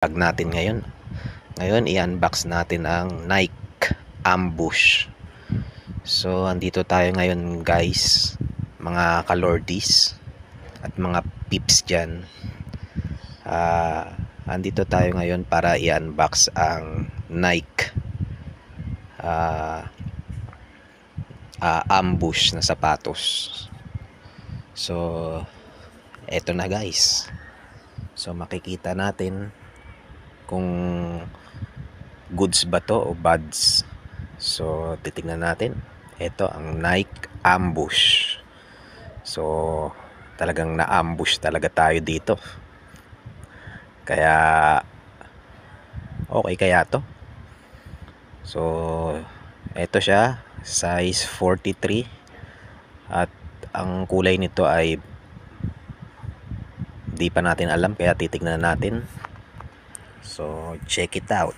Tag natin ngayon i-unbox natin ang Nike Ambush. So andito tayo ngayon guys, mga kalordis at mga pips dyan. Andito tayo ngayon para i-unbox ang Nike Ambush na sapatos. So eto na guys, so makikita natin kung goods ba to o bads. So titignan natin. Ito ang Nike Ambush. So talagang na-ambush talaga tayo dito. Kaya okay kaya to. So ito siya, size 43 at ang kulay nito ay di pa natin alam, kaya titignan natin. So check it out.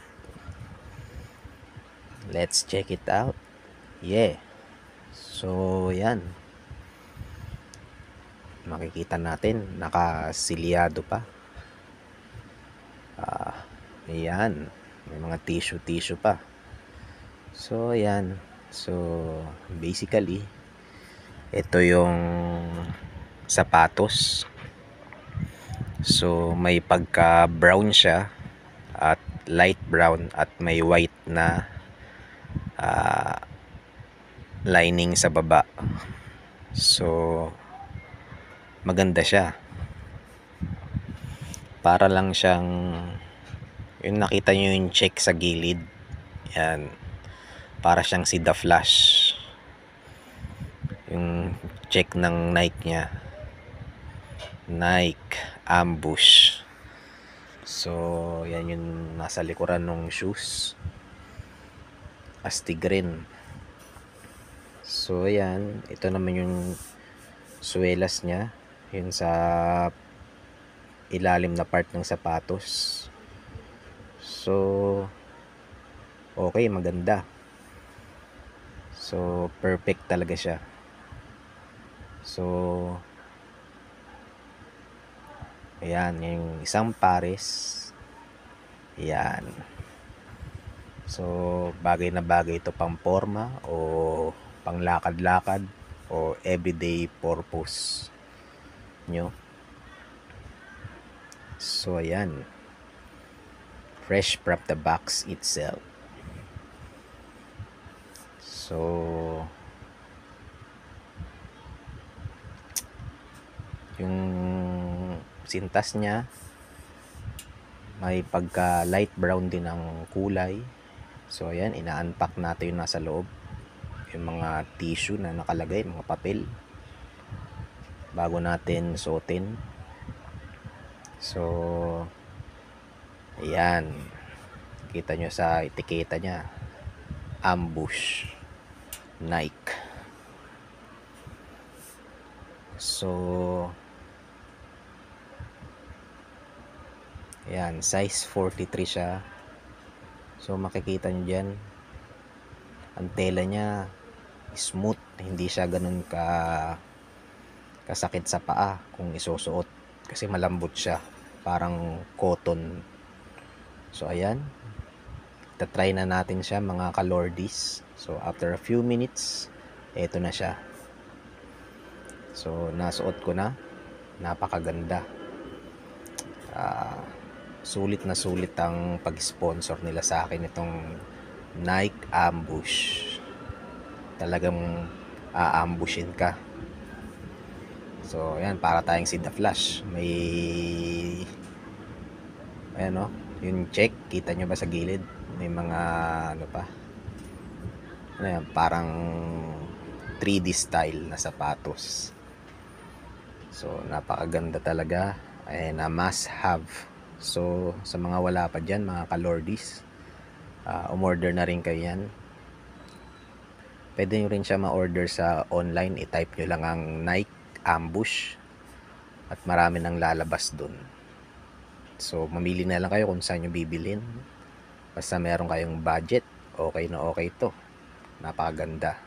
Let's check it out. Yeah. So yan, makikita natin nakasilyado pa. Ayan, may mga tissue pa. So yan. So basically ito yung sapatos. So may pagka brown siya at light brown at may white na lining sa baba. So maganda siya. Para lang siyang yung nakita nyo yung check sa gilid. Yan, para siyang si The Flash, yung check ng Nike nya, Nike Ambush. So yan yung nasa likuran ng shoes, astig rin. So yan, ito naman yung swelas nya, yun sa ilalim na part ng sapatos. So okay, maganda. So perfect talaga siya. So ayan, yung isang pares. Ayan. So bagay na bagay ito pang forma o pang lakad-lakad o everyday purpose nyo. So ayan, fresh from the box itself. So yung sintas niya may pagka light brown din ang kulay. So ayan, ina-unpack natin yung nasa loob, yung mga tissue na nakalagay, mga papel, bago natin suotin. So ayan, kita nyo sa etiketa nya, Ambush Nike. So ayan, size 43 siya. So makikita nyo dyan, ang tela nya smooth, hindi siya ganun kasakit sa paa kung isusuot, kasi malambot siya, parang cotton. So ayan, try na natin siya mga kalordis. So after a few minutes, eto na siya. So nasuot ko na, napakaganda. Sulit na sulit ang pag-sponsor nila sa akin itong Nike Ambush. Talagang aambushin ka. So ayan, para tayong si The Flash. May ayan o, yung check, kita nyo ba sa gilid? May mga ano pa, ano yan, parang 3D style na sapatos. So napakaganda talaga, ay na must have. So sa mga wala pa dyan, mga kalordis, umorder na rin kayo yan. Pwede nyo rin siya ma-order sa online. I-type nyo lang ang Nike Ambush at marami nang lalabas dun. So mamili na lang kayo kung saan nyo bibilin. Basta meron kayong budget, okay na okay to. Napakaganda.